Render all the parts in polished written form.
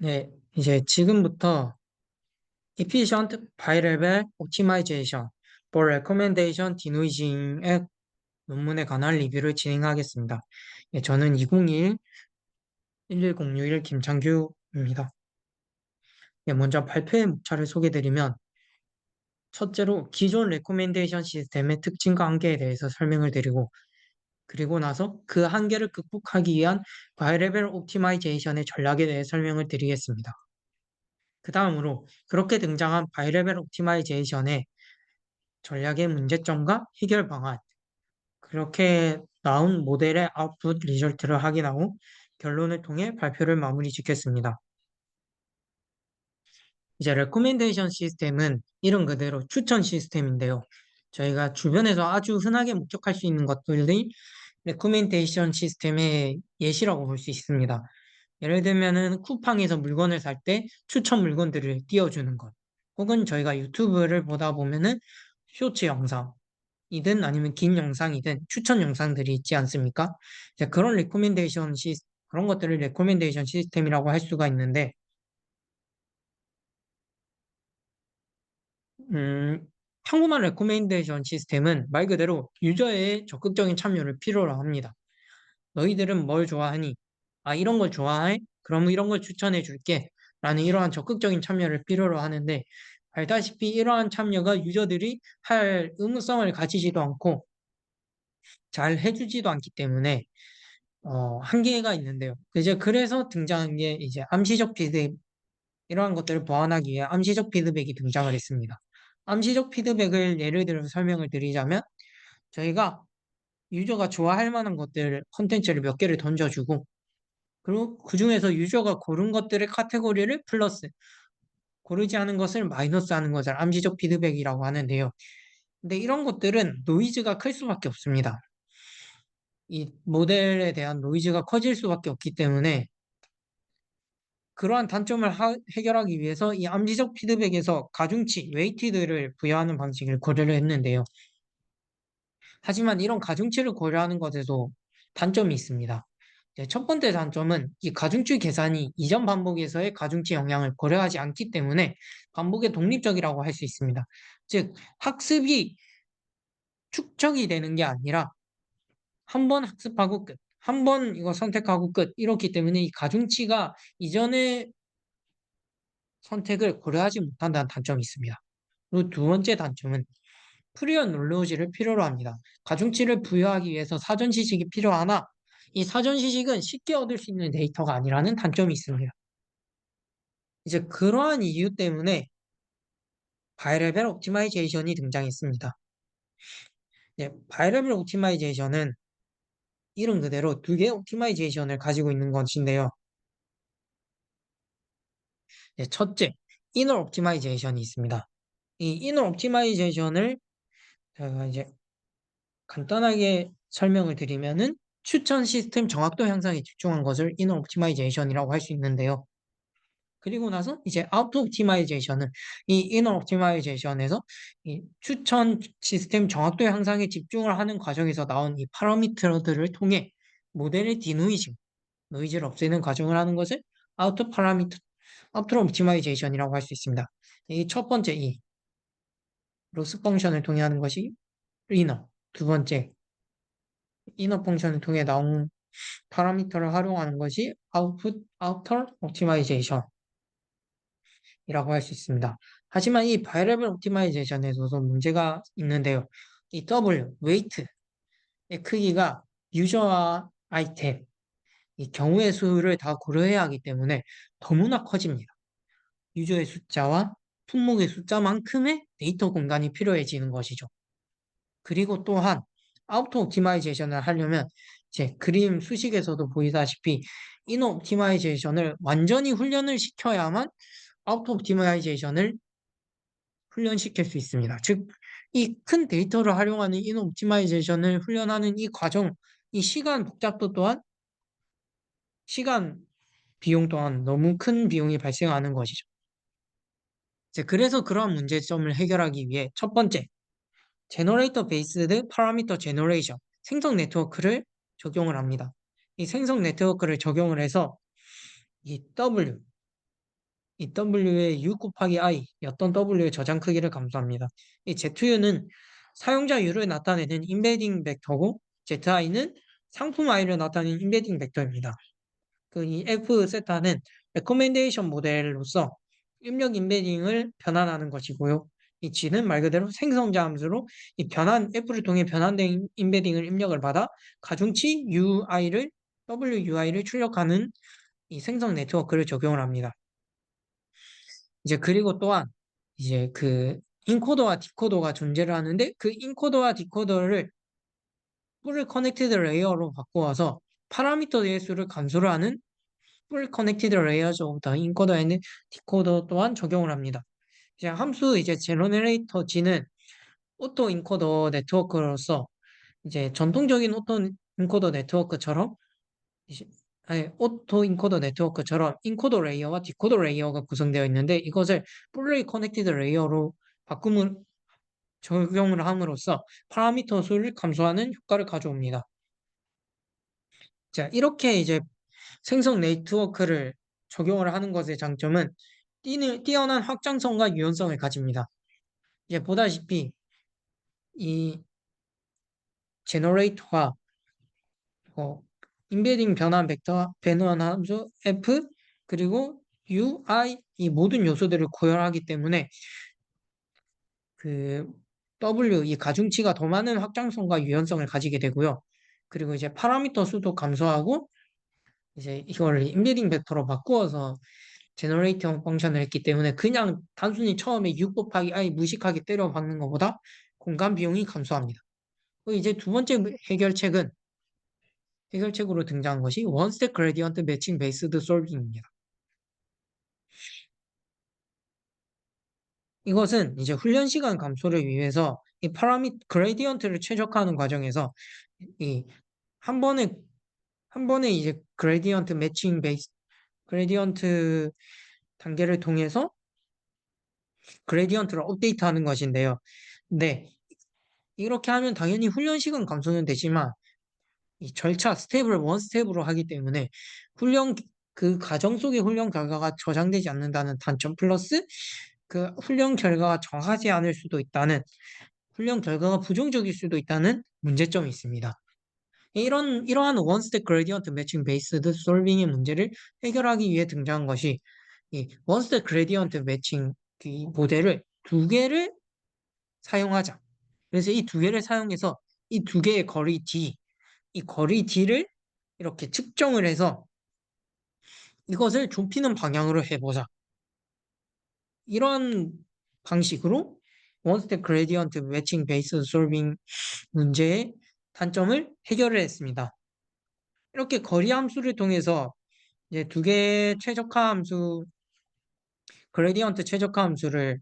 네, 이제 지금부터 Efficient Bi-Level Optimization for Recommendation Denoising의 논문에 관한 리뷰를 진행하겠습니다. 네, 저는 2021-1106 김창규입니다. 네, 먼저 발표의 목차를 소개드리면 첫째로 기존 레코멘데이션 시스템의 특징과 한계에 대해서 설명을 드리고 그리고 나서 그 한계를 극복하기 위한 바이레벨 옵티마이제이션의 전략에 대해 설명을 드리겠습니다. 그 다음으로 그렇게 등장한 바이레벨 옵티마이제이션의 전략의 문제점과 해결 방안, 그렇게 나온 모델의 아웃풋 리절트를 확인하고 결론을 통해 발표를 마무리 짓겠습니다. 이제 레코멘데이션 시스템은 이름 그대로 추천 시스템인데요. 저희가 주변에서 아주 흔하게 목격할 수 있는 것들이 레코멘데이션 시스템의 예시라고 볼 수 있습니다. 예를 들면은 쿠팡에서 물건을 살 때 추천 물건들을 띄워주는 것. 혹은 저희가 유튜브를 보다 보면은 쇼츠 영상이든 아니면 긴 영상이든 추천 영상들이 있지 않습니까? 이제 그런 것들을 레코멘데이션 시스템이라고 할 수가 있는데, 음, 평범한 레코멘데이션 시스템은 말 그대로 유저의 적극적인 참여를 필요로 합니다. 너희들은 뭘 좋아하니? 아, 이런 걸 좋아해? 그럼 이런 걸 추천해 줄게. 라는 이러한 적극적인 참여를 필요로 하는데, 알다시피 이러한 참여가 유저들이 할 의무성을 가지지도 않고 잘 해주지도 않기 때문에, 한계가 있는데요. 이제 그래서 등장한 게 이제 암시적 피드백, 이러한 것들을 보완하기 위해 암시적 피드백이 등장을 했습니다. 암시적 피드백을 예를 들어서 설명을 드리자면, 저희가 유저가 좋아할 만한 것들, 컨텐츠를 몇 개를 던져주고, 그리고 그 중에서 유저가 고른 것들의 카테고리를 플러스, 고르지 않은 것을 마이너스 하는 것을 암시적 피드백이라고 하는데요. 근데 이런 것들은 노이즈가 클 수밖에 없습니다. 이 모델에 대한 노이즈가 커질 수밖에 없기 때문에 그러한 단점을 해결하기 위해서 이 암시적 피드백에서 가중치, 웨이티드를 부여하는 방식을 고려를 했는데요. 하지만 이런 가중치를 고려하는 것에도 단점이 있습니다. 첫 번째 단점은 이 가중치 계산이 이전 반복에서의 가중치 영향을 고려하지 않기 때문에 반복에 독립적이라고 할 수 있습니다. 즉, 학습이 축적이 되는 게 아니라 한 번 학습하고 끝, 한 번 이거 선택하고 끝, 이렇기 때문에 이 가중치가 이전의 선택을 고려하지 못한다는 단점이 있습니다. 그리고 두 번째 단점은 프리언 놀로지를 필요로 합니다. 가중치를 부여하기 위해서 사전 시식이 필요하나 이 사전 시식은 쉽게 얻을 수 있는 데이터가 아니라는 단점이 있습니다. 이제 그러한 이유 때문에 바이레벨 옵티마이제이션이 등장했습니다. 네, 바이레벨 옵티마이제이션은 이름 그대로 두 개의 옵티마이제이션을 가지고 있는 것인데요. 네, 첫째, 이너 옵티마이제이션이 있습니다. 이 이너 옵티마이제이션을 제가 이제 간단하게 설명을 드리면은 추천 시스템 정확도 향상에 집중한 것을 이너 옵티마이제이션이라고 할 수 있는데요. 그리고 나서 이제 아우터 옵티마이제이션은 이 이너 옵티마이제이션에서 이 추천 시스템 정확도 향상에 집중을 하는 과정에서 나온 이 파라미터들을 통해 모델의 디노이징, 노이즈를 없애는 과정을 하는 것을 아우터 파라미터, 아우터 옵티마이제이션이라고 할 수 있습니다. 이 첫 번째 이 로스 펑션을 통해 하는 것이 이너, 두 번째 이너 펑션을 통해 나온 파라미터를 활용하는 것이 아우터 옵티마이제이션이라고 할 수 있습니다. 하지만 이 바이러블 옵티마이제이션에서도 문제가 있는데요. 이 W, 웨이트의 크기가 유저와 아이템, 이 경우의 수를 다 고려해야 하기 때문에 너무나 커집니다. 유저의 숫자와 품목의 숫자만큼의 데이터 공간이 필요해지는 것이죠. 그리고 또한 아우토 옵티마이제이션을 하려면 제 그림 수식에서도 보이다시피 이너 옵티마이제이션을 완전히 훈련을 시켜야만 아우토 옵티마이제이션을 훈련시킬 수 있습니다. 즉, 이 큰 데이터를 활용하는 이너 옵티마이제이션을 훈련하는 이 과정, 이 시간 복잡도 또한 시간 비용 또한 너무 큰 비용이 발생하는 것이죠. 이제 그래서 그러한 문제점을 해결하기 위해 첫 번째, 제너레이터 베이스드 파라미터 제너레이션, 생성 네트워크를 적용을 합니다. 이 생성 네트워크를 적용을 해서 이 W, 이 W의 U 곱하기 I였던 W의 저장 크기를 감소합니다. 이 ZU는 사용자 U를 나타내는 임베딩 벡터고 ZI는 상품 I를 나타내는 임베딩 벡터입니다. 그 이 F세타는 레코멘데이션 모델로서 입력 임베딩을 변환하는 것이고요. 이 G는 말 그대로 생성자 함수로 이 F를 통해 변환된 임베딩을 입력을 받아 가중치 WUI를 출력하는 이 생성 네트워크를 적용을 합니다. 이제 그리고 또한 이제 그 인코더와 디코더가 존재를 하는데 그 인코더와 디코더를 풀 커넥티드 레이어로 바꾸어서 파라미터 대수를 감소를 하는 풀 커넥티드 레이어즈 오브 더 인코더 앤 디코더 또한 적용을 합니다. 이제 함수 이제 제너레이터 G는 오토 인코더 네트워크로서 이제 전통적인 오토 인코더 네트워크처럼 이제 오토 인코더 네트워크처럼 인코더 레이어와 디코더 레이어가 구성되어 있는데 이것을 풀리 커넥티드 레이어로 바꿈을 적용을 함으로써 파라미터 수를 감소하는 효과를 가져옵니다. 자, 이렇게 이제 생성 네트워크를 적용을 하는 것의 장점은 뛰어난 확장성과 유연성을 가집니다. 이제 보다시피 이 제너레이터가 어, 임베딩 변환 벡터 변환 함수 F 그리고 U, I 이 모든 요소들을 고열하기 때문에 그 W 이 가중치가 더 많은 확장성과 유연성을 가지게 되고요. 그리고 이제 파라미터 수도 감소하고 이제 이걸 임베딩 벡터로 바꾸어서 제너레이터 펑션을 했기 때문에 그냥 단순히 처음에 6 곱하기 I 무식하게 때려 박는 것보다 공간 비용이 감소합니다. 이제 두 번째 해결책으로 등장한 것이 원스텝 그레디언트 매칭 베이스드 솔빙입니다. 이것은 이제 훈련 시간 감소를 위해서 이 그레디언트를 최적화하는 과정에서 이 한 번에 한 번에 이제 그레디언트 단계를 통해서 그레디언트를 업데이트하는 것인데요. 네, 이렇게 하면 당연히 훈련 시간 감소는 되지만 이 절차 스텝을 원 스텝으로 하기 때문에 훈련 그 과정 속의 훈련 결과가 저장되지 않는다는 단점 플러스 그 훈련 결과가 정하지 않을 수도 있다는 훈련 결과가 부정적일 수도 있다는 문제점이 있습니다. 이러한 원스텝 그레디언트 매칭 베이스드 솔빙의 문제를 해결하기 위해 등장한 것이 이 원스텝 그레디언트 매칭 이 모델을 두 개를 사용하자. 그래서 이 두 개를 사용해서 이 두 개의 거리 D, 이 거리 D를 이렇게 측정을 해서 이것을 좁히는 방향으로 해보자. 이런 방식으로 원스텝 그레디언트 매칭 베이스 솔빙 문제의 단점을 해결을 했습니다. 이렇게 거리 함수를 통해서 이제 두 개의 그레디언트 최적화 함수를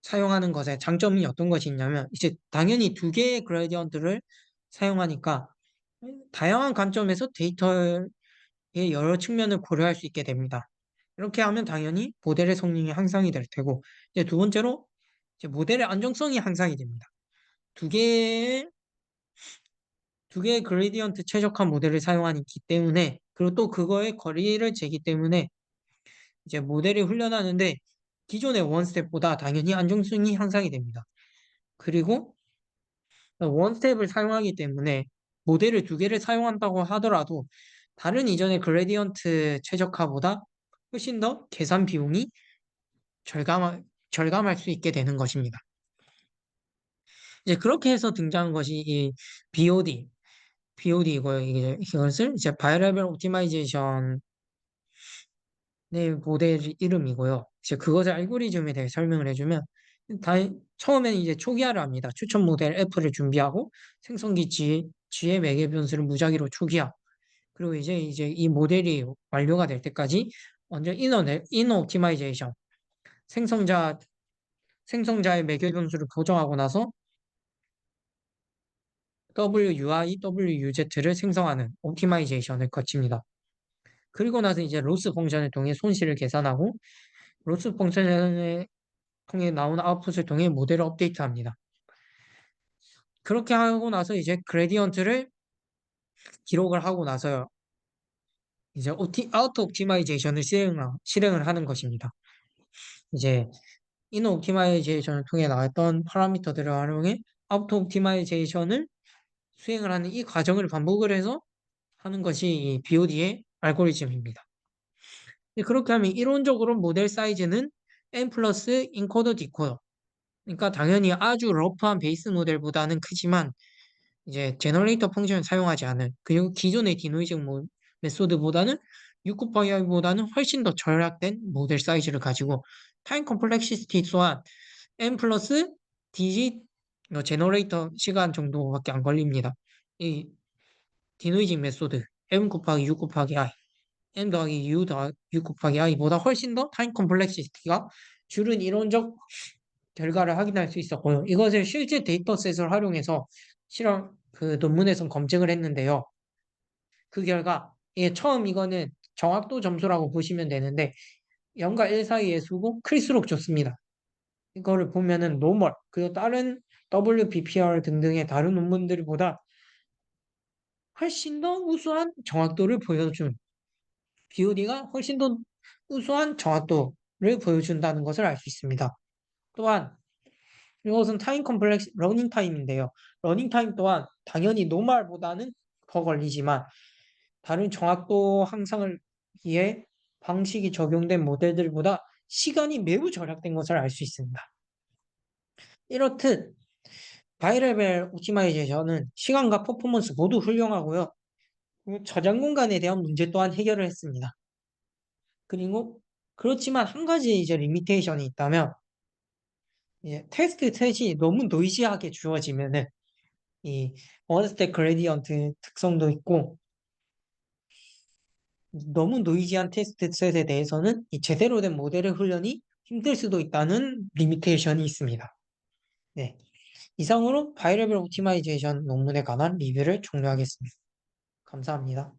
사용하는 것의 장점이 어떤 것이 있냐면 이제 당연히 두 개의 그레디언트를 사용하니까 다양한 관점에서 데이터의 여러 측면을 고려할 수 있게 됩니다. 이렇게 하면 당연히 모델의 성능이 향상이 될 테고 이제 두 번째로 이제 모델의 안정성이 향상이 됩니다. 두 개의 두 개의 그레디언트 최적화 모델을 사용하기 때문에 그리고 또 그거의 거리를 재기 때문에 이제 모델을 훈련하는데 기존의 원 스텝보다 당연히 안정성이 향상이 됩니다. 그리고 원 스텝을 사용하기 때문에 모델을 두 개를 사용한다고 하더라도 다른 이전의 그레디언트 최적화보다 훨씬 더 계산 비용이 절감할 수 있게 되는 것입니다. 이제 그렇게 해서 등장한 것이 이 BOD, BOD이고요. 이것을 이제 바이러벨 옵티마이제이션의 모델 이름이고요. 이제 그것의 알고리즘에 대해 설명을 해주면 다, 처음에는 이제 초기화를 합니다. 추천 모델 F를 준비하고 생성기 G의 매개 변수를 무작위로 초기화. 그리고 이제 이 모델이 완료가 될 때까지 먼저 이너 옵티마이제이션 생성자 생성자의 매개 변수를 보정하고 나서 WUI, WUZ를 생성하는 옵티마이제이션을 거칩니다. 그리고 나서 이제 로스 펑션을 통해 손실을 계산하고 로스 펑션을 통해 나온 아웃풋을 통해 모델을 업데이트합니다. 그렇게 하고 나서 이제 그레디언트를 기록을 하고 나서요. 이제 아우터 옵티마이제이션을 실행을 하는 것입니다. 이제 이너 옵티마이제이션을 통해 나왔던 파라미터들을 활용해 아우터 옵티마이제이션을 수행을 하는 이 과정을 반복을 해서 하는 것이 이 BOD의 알고리즘입니다. 그렇게 하면 이론적으로 모델 사이즈는 n 플러스 인코더 디코더. 그러니까 당연히 아주 러프한 베이스 모델보다는 크지만 이제 제너레이터 펑션을 사용하지 않은 그리고 기존의 디노이징 메소드보다는 6 곱하기 i보다는 훨씬 더 절약된 모델 사이즈를 가지고 타임 컴플렉시티 또한 n 플러스 디짓 제너레이터 시간 정도밖에 안 걸립니다. 이 디노이징 메소드 m 곱하기 6 곱하기 i n 더하기 u 더하기 6 곱하기 i보다 훨씬 더 타임 컴플렉시티가 줄은 이론적 결과를 확인할 수 있었고요. 이것을 실제 데이터셋을 활용해서 실험 그 논문에서 검증을 했는데요. 그 결과 처음 이거는 정확도 점수라고 보시면 되는데 0과 1 사이의 수고 클수록 좋습니다. 이거를 보면은 노멀 그리고 다른 WPPR 등등의 다른 논문들보다 훨씬 더 우수한 정확도를 보여준 BOD가 훨씬 더 우수한 정확도를 보여준다는 것을 알 수 있습니다. 또한 이것은 타임 컴플렉스 러닝 타임인데요. 러닝 타임 또한 당연히 노멀보다는 더 걸리지만 다른 정확도 향상을 위해 방식이 적용된 모델들보다 시간이 매우 절약된 것을 알 수 있습니다. 이렇듯 바이레벨 옵티마이제이션은 시간과 퍼포먼스 모두 훌륭하고요. 그리고 저장 공간에 대한 문제 또한 해결을 했습니다. 그리고 그렇지만 한 가지 이제 리미테이션이 있다면 테스트 셋이 너무 노이시하게 주어지면은 이 원스택 그레디언트 특성도 있고 너무 노이지한 테스트 셋에 대해서는 이 제대로 된 모델의 훈련이 힘들 수도 있다는 리미테이션이 있습니다. 네. 이상으로 바이레벨 옵티마이제이션 논문에 관한 리뷰를 종료하겠습니다. 감사합니다.